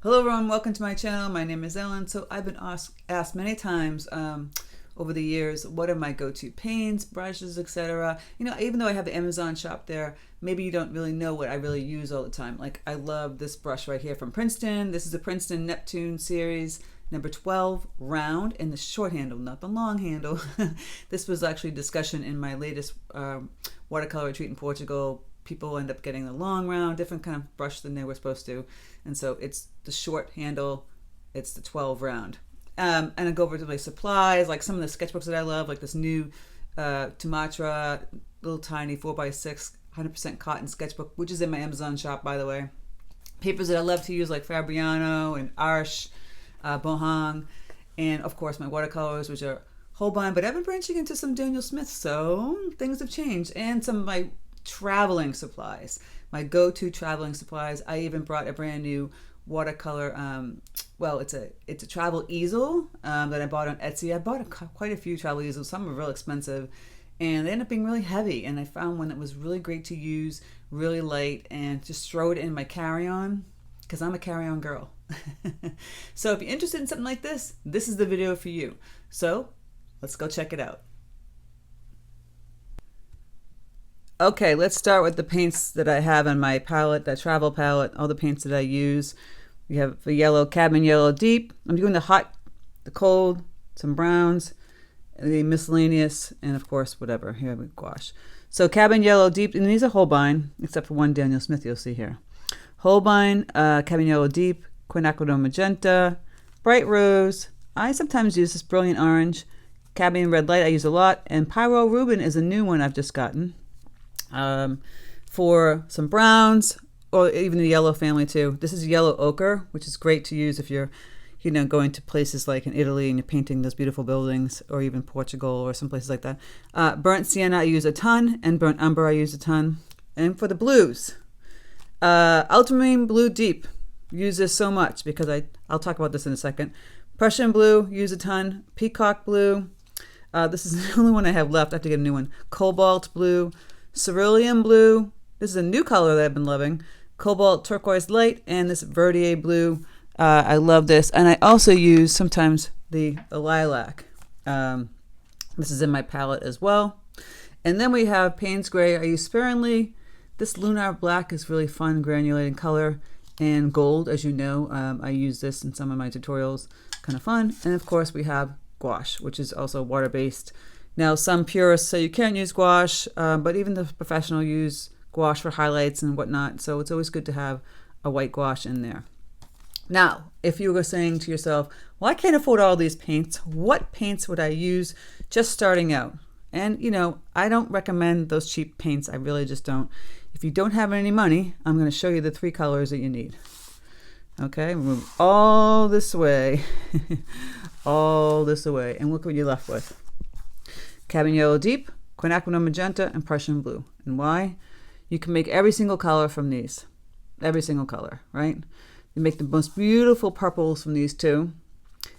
Hello everyone, welcome to my channel. My name is Ellen. So I've been asked many times over the years, what are my go-to paints, brushes, etc. You know, even though I have the Amazon shop there, maybe you don't really know what I really use all the time. Like I love this brush right here from Princeton. This is a Princeton Neptune series, number 12, round, and the short handle, not the long handle. This was actually discussion in my latest watercolor retreat in Portugal. People end up getting the long round, different kind of brush than they were supposed to. And so it's the short handle, it's the 12 round. And I go over to my supplies, like some of the sketchbooks that I love, like this new Sumatra, little tiny 4x6, 100% cotton sketchbook, which is in my Amazon shop, by the way. Papers that I love to use, like Fabriano and Arches, Bohang, and of course my watercolors, which are Holbein, but I've been branching into some Daniel Smith, so things have changed. And some of my traveling supplies, my go-to traveling supplies. I even brought a brand new watercolor, well, it's a travel easel that I bought on Etsy. I bought quite a few travel easels. Some were real expensive, and they ended up being really heavy. And I found one that was really great to use, really light, and just throw it in my carry-on, because I'm a carry-on girl. So if you're interested in something like this is the video for you. So let's go check it out. Okay, let's start with the paints that I have on my palette, that travel palette, all the paints that I use. We have the yellow, Cadmium Yellow Deep. I'm doing the hot, the cold, some browns, the Miscellaneous, and of course, whatever. Here we gouache. So Cadmium Yellow Deep, and these are Holbein, except for one Daniel Smith you'll see here. Holbein, Cadmium Yellow Deep, Quinacridone Magenta, Bright Rose. I sometimes use this Brilliant Orange. Cadmium Red Light I use a lot, and Pyro Ruben is a new one I've just gotten. For some browns, or even the yellow family too. This is yellow ochre, which is great to use if you're, you know, going to places like in Italy and you're painting those beautiful buildings, or even Portugal or some places like that. Burnt sienna I use a ton, and burnt umber I use a ton. And for the blues, ultramarine blue deep, use this so much because I'll talk about this in a second. Prussian blue, use a ton. Peacock blue, this is the only one I have left. I have to get a new one. Cobalt blue, cerulean blue, this is a new color that I've been loving. Cobalt turquoise light, and this Verdier blue. I love this. And I also use sometimes the lilac. This is in my palette as well. And then we have Payne's Gray. I use sparingly. This Lunar Black is really fun, granulating color. And gold, as you know, I use this in some of my tutorials. Kind of fun. And of course we have gouache, which is also water-based. Now, some purists say you can't use gouache, but even the professional use gouache for highlights and whatnot, so it's always good to have a white gouache in there. Now, if you were saying to yourself, well, I can't afford all these paints, what paints would I use just starting out? And, you know, I don't recommend those cheap paints. I really just don't. If you don't have any money, I'm going to show you the 3 colors that you need. Okay, move all this away, all this away, and look what you're left with. Cadmium Yellow Deep, Quinacridone Magenta, and Prussian Blue. And why? You can make every single color from these. Every single color, right? You make the most beautiful purples from these two.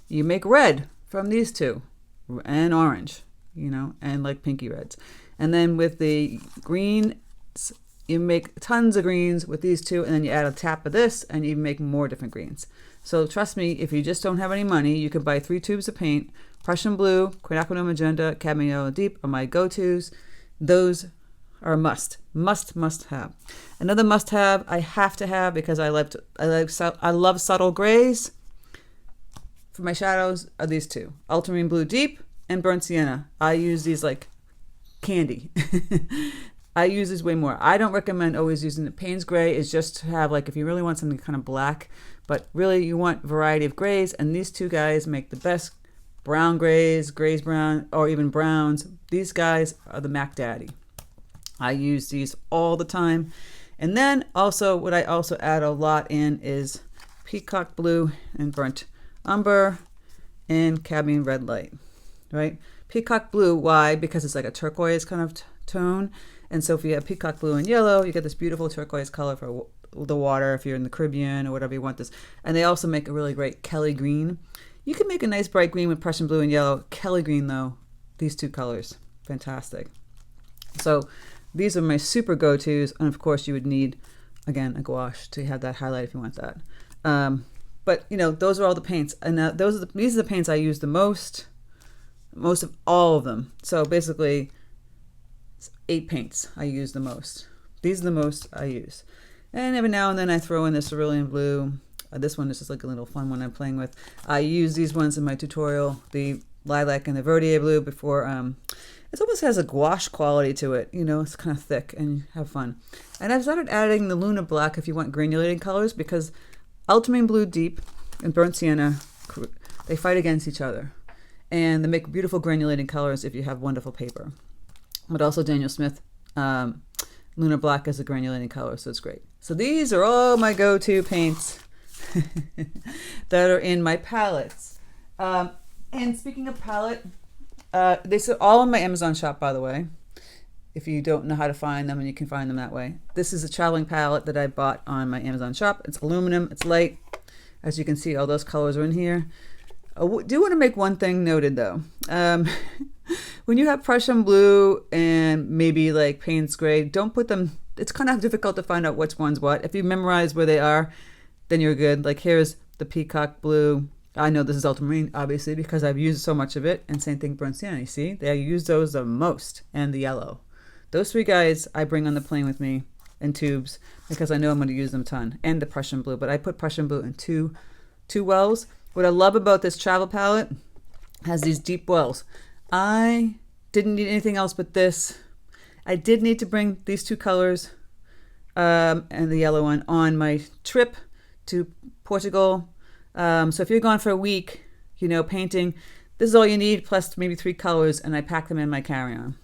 You make red from these two. And orange, you know, and like pinky reds. And then with the greens, you make tons of greens with these two, and then you add a tap of this, and you make more different greens. So trust me, if you just don't have any money, you can buy 3 tubes of paint. Prussian Blue, Quinacridone Magenta, Cadmium Yellow Deep are my go-tos. Those are a must have. Another must-have I have to have, because I love subtle grays. For my shadows are these two, Ultramarine Blue Deep and Burnt Sienna. I use these like candy. I use these way more. I don't recommend always using the Payne's Gray. Is just to have, like, if you really want something kind of black, but really you want variety of grays, and these two guys make the best brown grays, grays brown, or even browns. These guys are the Mac Daddy. I use these all the time. And then also, what I also add a lot in is Peacock Blue and Burnt Umber and Cadmium Red Light, right? Peacock Blue, why? Because it's like a turquoise kind of tone. And so if you have Peacock Blue and yellow, you get this beautiful turquoise color for the water if you're in the Caribbean or whatever you want this. And they also make a really great Kelly green. You can make a nice bright green with Prussian blue and yellow. Kelly green though, these 2 colors, fantastic. So these are my super go-tos, and of course you would need, again, a gouache to have that highlight if you want that. But you know, those are all the paints, and these are the paints I use the most of all of them. So basically, 8 paints I use the most. These are the most I use, and every now and then I throw in the cerulean blue. This one is just like a little fun one I'm playing with. I use these ones in my tutorial, the lilac and the Verdier blue. Before it almost has a gouache quality to it. You know, it's kind of thick and have fun. And I've started adding the Luna Black if you want granulated colors, because ultramarine blue deep and burnt sienna, they fight against each other, and they make beautiful granulated colors if you have wonderful paper. But also Daniel Smith Luna Black is a granulating color, so it's great. So these are all my go-to paints that are in my palettes. And speaking of palette, they are all in my Amazon shop, by the way, if you don't know how to find them, and you can find them that way. This is a traveling palette that I bought on my Amazon shop. It's aluminum, it's light. As you can see, all those colors are in here. I do want to make one thing noted though. When you have Prussian blue and maybe like Payne's gray, don't put them, it's kind of difficult to find out which one's what. If you memorize where they are, then you're good. Like here's the peacock blue. I know this is ultramarine, obviously, because I've used so much of it. And same thing, burnt sienna. You see, they use those the most, and the yellow. Those 3 guys I bring on the plane with me in tubes because I know I'm going to use them a ton. And the Prussian blue, but I put Prussian blue in two wells. What I love about this travel palette has these deep wells. I didn't need anything else but this. I did need to bring these 2 colors and the yellow one on my trip to Portugal. So if you're gone for a week, you know, painting, this is all you need, plus maybe 3 colors, and I pack them in my carry-on.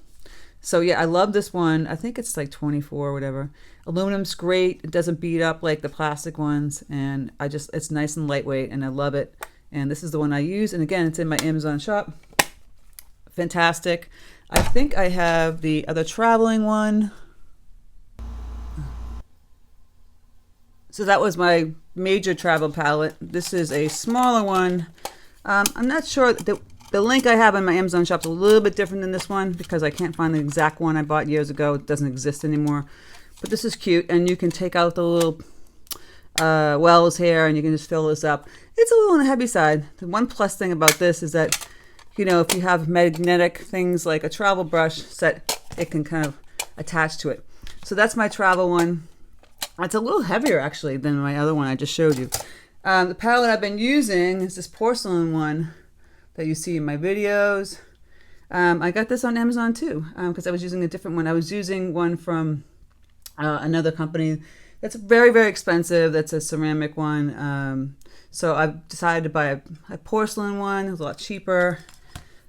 So yeah, I love this one. I think it's like 24 or whatever. Aluminum's great. It doesn't beat up like the plastic ones, and it's nice and lightweight, and I love it. And this is the one I use, and again, it's in my Amazon shop. Fantastic. I think I have the other traveling one. So that was my major travel palette. This is a smaller one. I'm not sure, the link I have in my Amazon shop is a little bit different than this one because I can't find the exact one I bought years ago. It doesn't exist anymore. But this is cute, and you can take out the little wells here, and you can just fill this up. It's a little on the heavy side. The one plus thing about this is that, you know, if you have magnetic things like a travel brush set, it can kind of attach to it. So that's my travel one. It's a little heavier actually than my other one I just showed you. The palette I've been using is this porcelain one that you see in my videos. I got this on Amazon too because I was using a different one. I was using one from another company that's very, very expensive. That's a ceramic one. So I've decided to buy a porcelain one. It was a lot cheaper.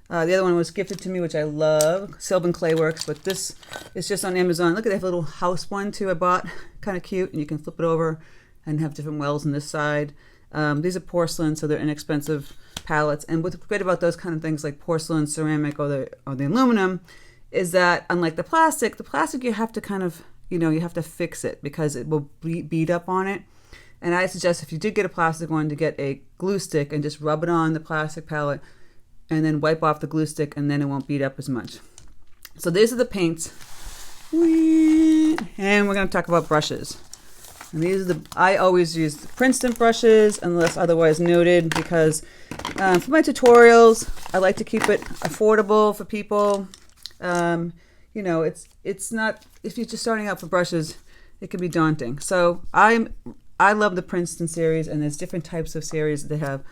The other one was gifted to me, which I love, Sylvan Clay Works, but this is just on Amazon. Look at that little house one too I bought, kind of cute, and you can flip it over and have different wells on this side. These are porcelain, so they're inexpensive palettes. And what's great about those kind of things like porcelain, ceramic, or the aluminum is that unlike the plastic you have to kind of, you know, you have to fix it because it will bead up on it. And I suggest if you did get a plastic one to get a glue stick and just rub it on the plastic palette and then wipe off the glue stick, and then it won't bead up as much. So these are the paints. And we're going to talk about brushes. And these are I always use the Princeton brushes unless otherwise noted because for my tutorials, I like to keep it affordable for people. You know, it's not, if you're just starting out for brushes, it can be daunting. So I love the Princeton series, and there's different types of series they have.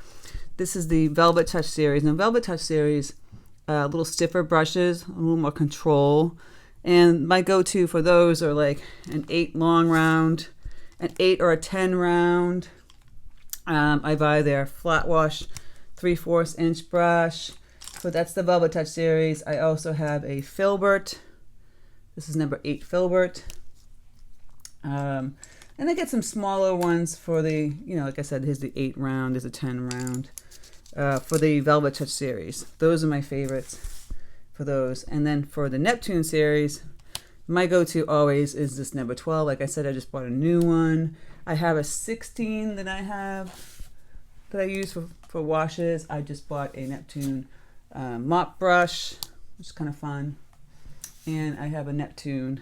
This is the Velvet Touch series. Now, Velvet Touch series, a little stiffer brushes, a little more control. And my go-to for those are like an 8 long round, an 8 or a 10 round. I buy their flat wash 3/4 inch brush. So that's the Velvet Touch series. I also have a Filbert. This is number 8 Filbert. And I get some smaller ones for the, you know, like I said, here's the 8 round, there's a 10 round. For the Velvet Touch series. Those are my favorites for those. And then for the Neptune series, my go-to always is this number 12. Like I said, I just bought a new one. I have a 16 that I use for washes. I just bought a Neptune mop brush, which is kind of fun. And I have a Neptune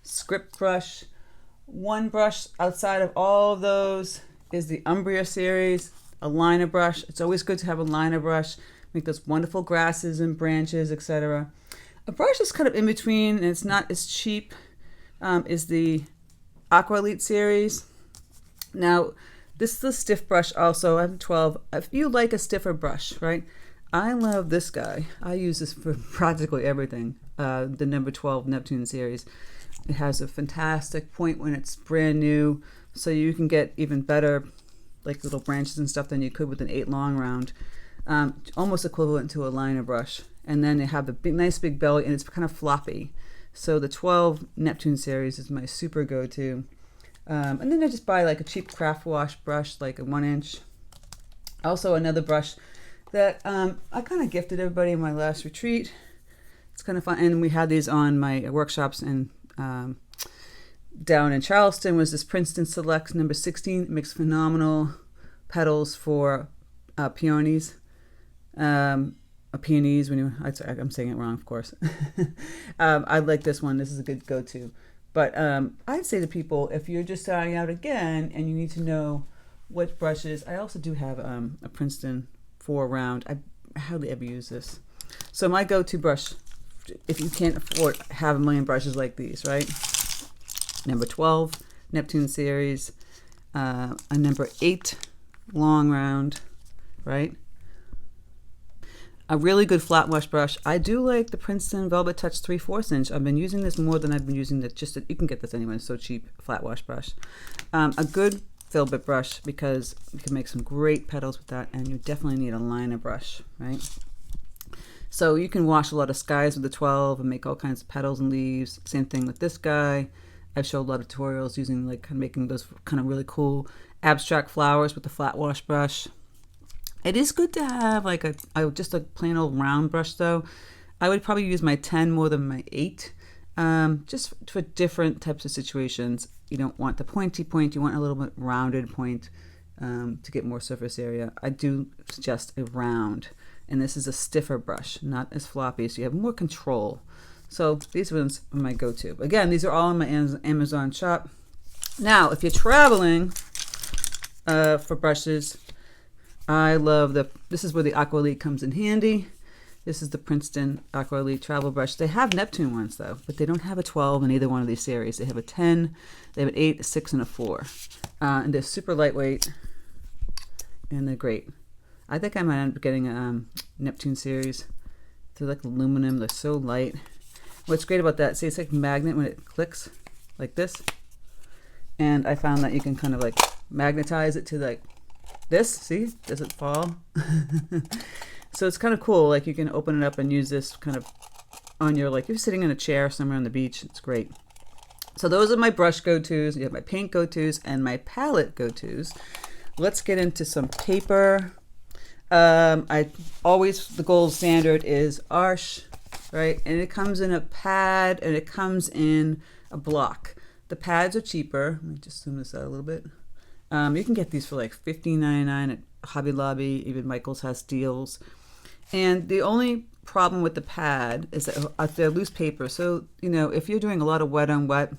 script brush. One brush outside of all of those is the Umbria series, a liner brush. It's always good to have a liner brush, make those wonderful grasses and branches, etc. A brush that's kind of in between and it's not as cheap is the Aqua Elite series. Now, this is a stiff brush also. I have 12. If you like a stiffer brush, right? I love this guy. I use this for practically everything. The number 12 Neptune series. It has a fantastic point when it's brand new, so you can get even better like little branches and stuff than you could with an 8 long round. Almost equivalent to a liner brush. And then they have the big, nice big belly, and it's kind of floppy. So the 12 Neptune series is my super go-to. And then I just buy like a cheap craft wash brush, like a 1 inch. Also another brush that I kind of gifted everybody in my last retreat. It's kind of fun, and we had these on my workshops, and down in Charleston was this Princeton Select number 16. It makes phenomenal petals for peonies. Peonies, I'm saying it wrong, of course. I like this one. This is a good go-to. But I'd say to people, if you're just starting out again and you need to know what brushes, I also do have a Princeton 4 round. I hardly ever use this. So my go-to brush, if you can't afford have a million brushes like these, right? Number 12 Neptune series, a number 8 long round, right? A really good flat wash brush. I do like the Princeton Velvet Touch 3/4 inch. I've been using this more than I've been using the you can get this anyway, it's so cheap, flat wash brush. A good filbert brush, because you can make some great petals with that, and you definitely need a liner brush, right? So you can wash a lot of skies with the 12 and make all kinds of petals and leaves. Same thing with this guy. I've showed a lot of tutorials using like making those kind of really cool abstract flowers with the flat wash brush. It is good to have like just a plain old round brush though. I would probably use my 10 more than my 8, just for different types of situations. You don't want the pointy point, you want a little bit rounded point to get more surface area. I do suggest a round, and this is a stiffer brush, not as floppy, so you have more control. So these ones are my go-to. Again, these are all in my Amazon shop. Now, if you're traveling for brushes, I love this is where the Aqua Elite comes in handy. This is the Princeton Aqua Elite travel brush. They have Neptune ones though, but they don't have a 12 in either one of these series. They have a 10, they have an 8, a 6, and a 4. And they're super lightweight, and they're great. I think I might end up getting a Neptune series. They're like aluminum, they're so light. What's great about that, see, it's like magnet when it clicks, like this. And I found that you can kind of like magnetize it to like this, see, does it fall? So it's kind of cool, like you can open it up and use this kind of on your, like you're sitting in a chair somewhere on the beach. It's great. So those are my brush go-tos. You have my paint go-tos and my palette go-tos. Let's get into some paper. The gold standard is Arches, right? And it comes in a pad and it comes in a block. The pads are cheaper. Let me just zoom this out a little bit. You can get these for like $15.99 at Hobby Lobby. Even Michael's has deals. And the only problem with the pad is that they're loose paper. So, you know, if you're doing a lot of wet on wet,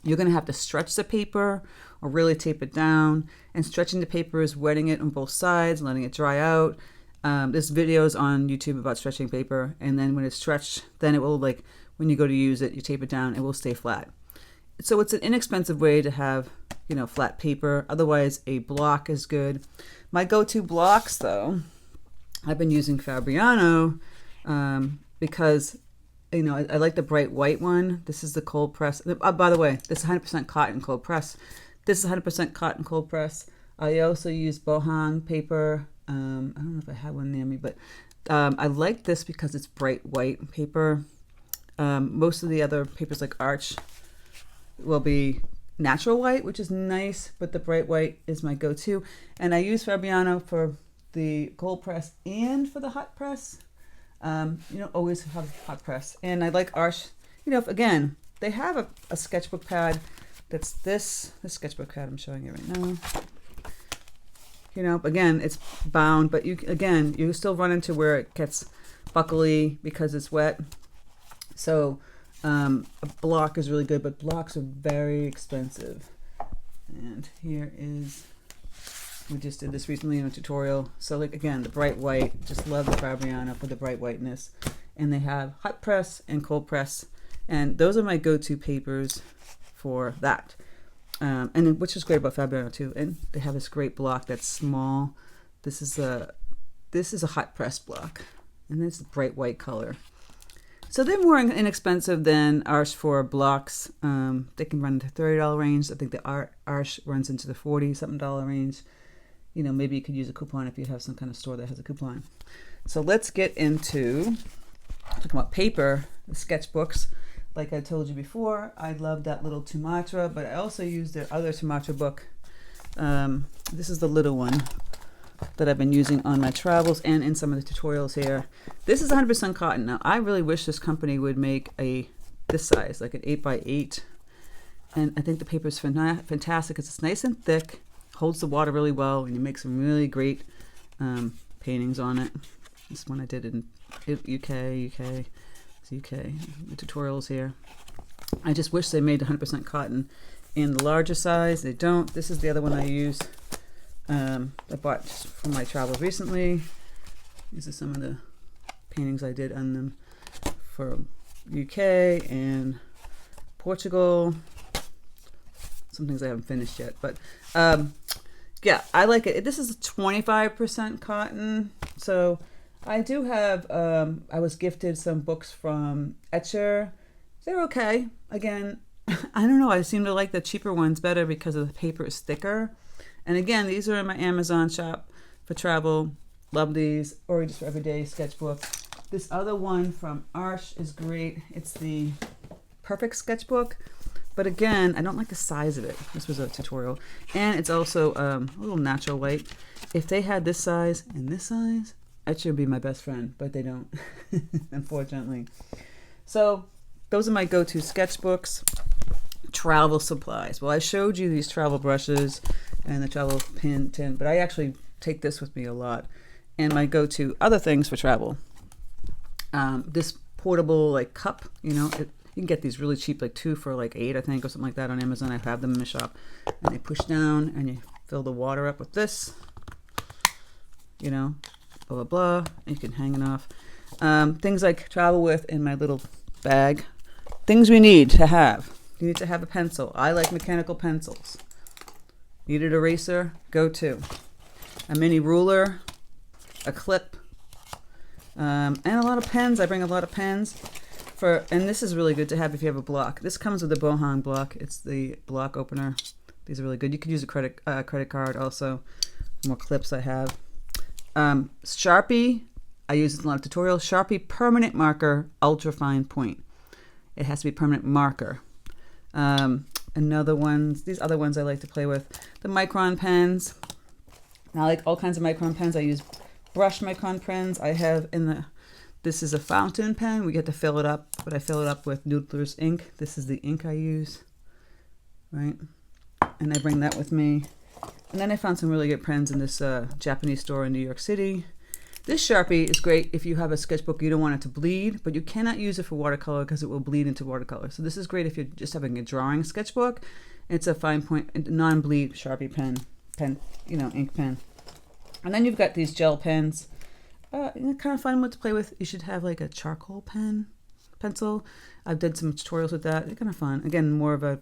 you're going to have to stretch the paper or really tape it down. And stretching the paper is wetting it on both sides, letting it dry out. There's videos on YouTube about stretching paper. And then when it's stretched, then it will, like, when you go to use it, you tape it down, it will stay flat. So it's an inexpensive way to have, you know, flat paper. Otherwise, a block is good. My go-to blocks, though, I've been using Fabriano because, you know, I like the bright white one. This is the cold press. By the way, this is 100% cotton cold press. This is 100% cotton cold press. I also use Bohang paper. I don't know if I have one near me, but I like this because it's bright white paper. Most of the other papers like Arch will be natural white, which is nice, but the bright white is my go-to. And I use Fabriano for the cold press and for the hot press. You don't always have hot press. And I like Arch, you know, again, they have a sketchbook pad that's this sketchbook pad I'm showing you right now. You know, again, it's bound, but you still run into where it gets buckly because it's wet. So a block is really good, but blocks are very expensive. And here is We just did this recently in a tutorial. So like again, the bright white, just love the Fabriano for the bright whiteness. And they have hot press and cold press. And those are my go-to papers for that. And which is great about Fabriano too. And they have this great block that's small. This is a hot press block. And it's a bright white color. So they're more inexpensive than Arches for blocks. They can run into $30 range. I think the Arches runs into the $40-something range. You know, maybe you could use a coupon if you have some kind of store that has a coupon. So let's get into talking about paper, the sketchbooks. Like I told you before, I love that little Sumatra, but I also use their other Sumatra book. This is the little one that I've been using on my travels and in some of the tutorials here. This is 100% cotton. Now, I really wish this company would make this size, like an 8x8. And I think the paper is fantastic because it's nice and thick, holds the water really well, and you make some really great paintings on it. This one I did in UK, the tutorials here. I just wish they made 100% cotton in the larger size. They don't. This is the other one I use. I bought just from my travels recently. These are some of the paintings I did on them for UK and Portugal. Some things I haven't finished yet, but yeah, I like it. This is 25% cotton. So I do have, I was gifted some books from Etcher. They're okay. Again, I don't know. I seem to like the cheaper ones better because the paper is thicker. And again, these are in my Amazon shop for travel. Love these, or just for everyday sketchbook. This other one from Arches is great. It's the Perfect Sketchbook. But again, I don't like the size of it. This was a tutorial. And it's also a little natural light. If they had this size and this size, Etcher would be my best friend, but they don't, unfortunately. So those are my go-to sketchbooks. Travel supplies. Well, I showed you these travel brushes and the travel pen tin, but I actually take this with me a lot. And my go-to other things for travel. This portable like cup, you know, you can get these really cheap, like 2 for like $8, I think, or something like that on Amazon. I have them in the shop. And they push down and you fill the water up with this, you know, blah, blah, blah. And you can hang it off. Things like travel with in my little bag. Things we need to have. You need to have a pencil. I like mechanical pencils. Needed eraser, go to. A mini ruler, a clip, and a lot of pens. I bring a lot of pens. And this is really good to have if you have a block. This comes with a Bohong block. It's the block opener. These are really good. You could use a credit card also. More clips I have. Sharpie, I use it in a lot of tutorials. Sharpie permanent marker, ultra fine point. It has to be permanent marker. Another ones, these other ones I like to play with. The micron pens. I like all kinds of micron pens. I use brush micron pens. I have this is a fountain pen. We get to fill it up, but I fill it up with Noodler's ink. This is the ink I use, right? And I bring that with me. And then I found some really good pens in this Japanese store in New York City. This Sharpie is great if you have a sketchbook you don't want it to bleed, but you cannot use it for watercolor because it will bleed into watercolor. So this is great if you're just having a drawing sketchbook. It's a fine point, non-bleed Sharpie pen, you know, ink pen. And then you've got these gel pens. Kind of fun one to play with. You should have like a charcoal pencil. I've did some tutorials with that. They're kind of fun. Again, more of a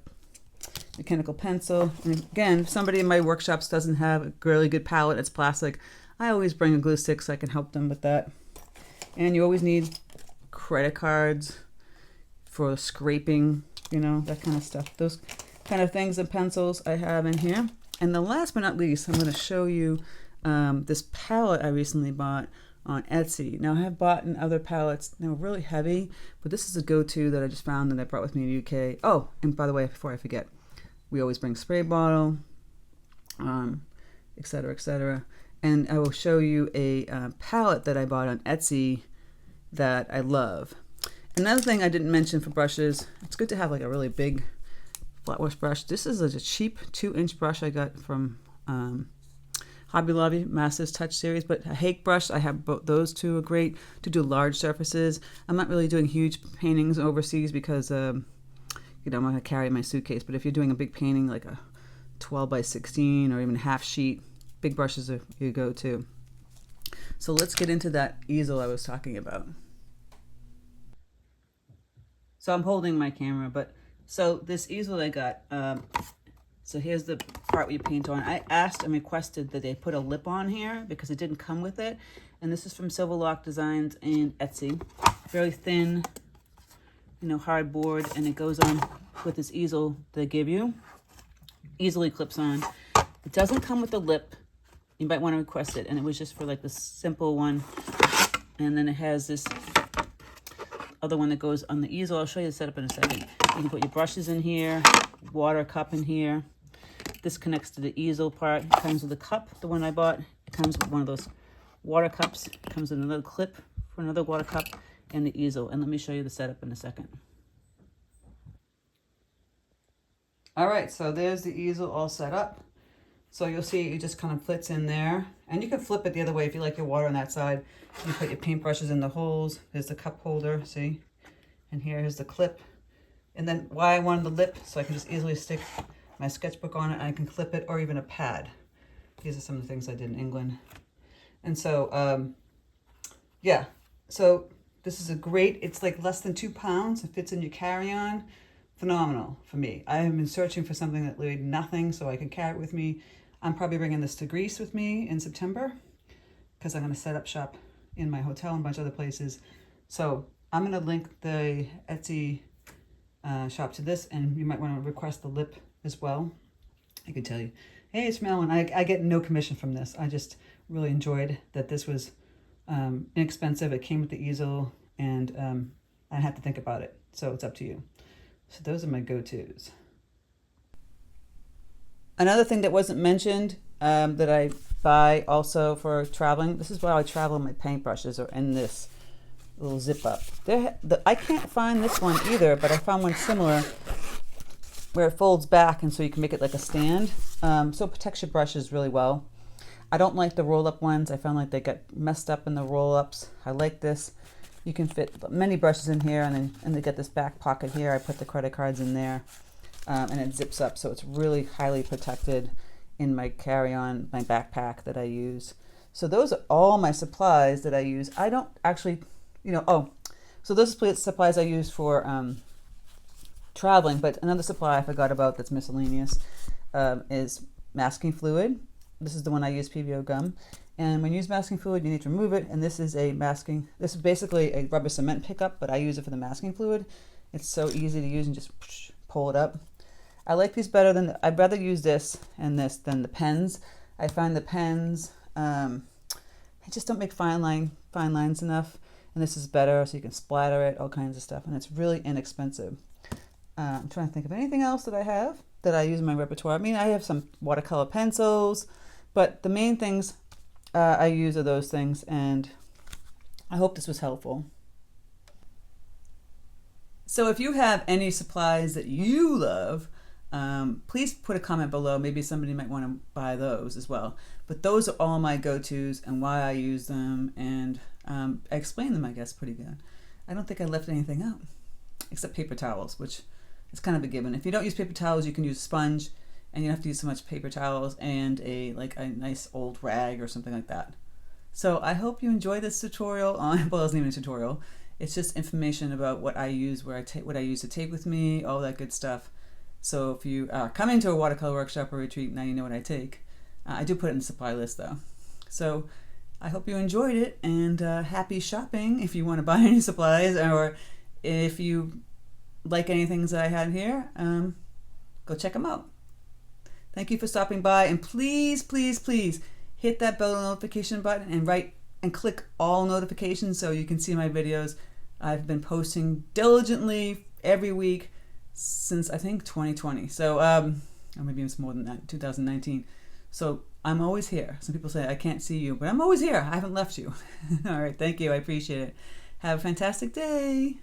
mechanical pencil. And again, if somebody in my workshops doesn't have a really good palette, it's plastic, I always bring a glue stick so I can help them with that. And you always need credit cards for scraping, you know, that kind of stuff. Those kind of things and pencils I have in here. And the last but not least, I'm going to show you this palette I recently bought on Etsy. Now I have bought in other palettes. They were really heavy, but this is a go-to that I just found and I brought with me in the UK. Oh, and by the way, before I forget, we always bring spray bottle, etc., etc. And I will show you a palette that I bought on Etsy that I love. Another thing I didn't mention for brushes, it's good to have like a really big flat wash brush. This is a cheap 2-inch brush I got from Hobby Lobby, Masters Touch series, but a Hake brush, I have both. Those two are great to do large surfaces. I'm not really doing huge paintings overseas because, you know, I'm not going to carry my suitcase, but if you're doing a big painting like a 12 by 16 or even half sheet, big brushes are your go-to. So let's get into that easel I was talking about. So I'm holding my camera, but so this easel I got, so here's the part where you paint on. I asked and requested that they put a lip on here because it didn't come with it. And this is from Silverlock Designs and Etsy. Very thin, you know, hardboard, and it goes on with this easel they give you. Easily clips on. It doesn't come with a lip. You might want to request it, and it was just for like the simple one. And then it has this other one that goes on the easel. I'll show you the setup in a second. You can put your brushes in here, water cup in here. This connects to the easel part. It comes with a cup, the one I bought. It comes with one of those water cups. It comes with another clip for another water cup and the easel. And let me show you the setup in a second. All right, so there's the easel all set up. So you'll see it just kind of fits in there. And you can flip it the other way if you like your water on that side. You put your paintbrushes in the holes. There's the cup holder, see? And here's the clip. And then why I wanted the lip, so I can just easily stick my sketchbook on it, and I can clip it, or even a pad. These are some of the things I did in England. And so, yeah. So this is a great, it's like less than 2 pounds. It fits in your carry-on. Phenomenal for me. I have been searching for something that weighed nothing so I can carry it with me. I'm probably bringing this to Greece with me in September because I'm going to set up shop in my hotel and a bunch of other places. So I'm going to link the Etsy shop to this, and you might want to request the lip as well. I can tell you, hey, it's Mel, and I get no commission from this. I just really enjoyed that this was inexpensive. It came with the easel, and I had to think about it. So it's up to you. So those are my go-tos. Another thing that wasn't mentioned that I buy also for traveling, this is why I travel, my paintbrushes are in this little zip up. I can't find this one either, but I found one similar where it folds back, and so you can make it like a stand. So it protects your brushes really well. I don't like the roll-up ones. I found like they got messed up in the roll-ups. I like this. You can fit many brushes in here, and they get this back pocket here. I put the credit cards in there, and it zips up, so it's really highly protected in my carry-on, my backpack that I use. So those are all my supplies that I use. I don't actually, so those are supplies I use for traveling, but another supply I forgot about that's miscellaneous is masking fluid. This is the one I use, PVO gum. And when you use masking fluid, you need to remove it. And this is this is basically a rubber cement pickup, but I use it for the masking fluid. It's so easy to use and just pull it up. I like these better than, I'd rather use this and this than the pens. I find the pens, I just don't make fine lines enough. And this is better, so you can splatter it, all kinds of stuff. And it's really inexpensive. I'm trying to think of anything else that I have that I use in my repertoire. I mean, I have some watercolor pencils, but the main things I use are those things, and I hope this was helpful. So if you have any supplies that you love, please put a comment below. Maybe somebody might want to buy those as well. But those are all my go-tos and why I use them, and I explain them, I guess, pretty good. I don't think I left anything out, except paper towels, which is kind of a given. If you don't use paper towels, you can use a sponge, and you don't have to use so much paper towels, and a nice old rag or something like that. So I hope you enjoy this tutorial on, well, it's not even a tutorial. It's just information about what I use, what I use to tape with me, all that good stuff. So if you are coming to a watercolor workshop or retreat, now you know what I take. I do put it in the supply list though. So I hope you enjoyed it, and happy shopping if you want to buy any supplies, or if you like any things that I had here, go check them out. Thank you for stopping by, and please, please, please hit that bell notification button and click all notifications so you can see my videos. I've been posting diligently every week since I think 2020. So, or maybe it's more than that, 2019. So I'm always here. Some people say I can't see you, but I'm always here. I haven't left you. All right, thank you. I appreciate it. Have a fantastic day.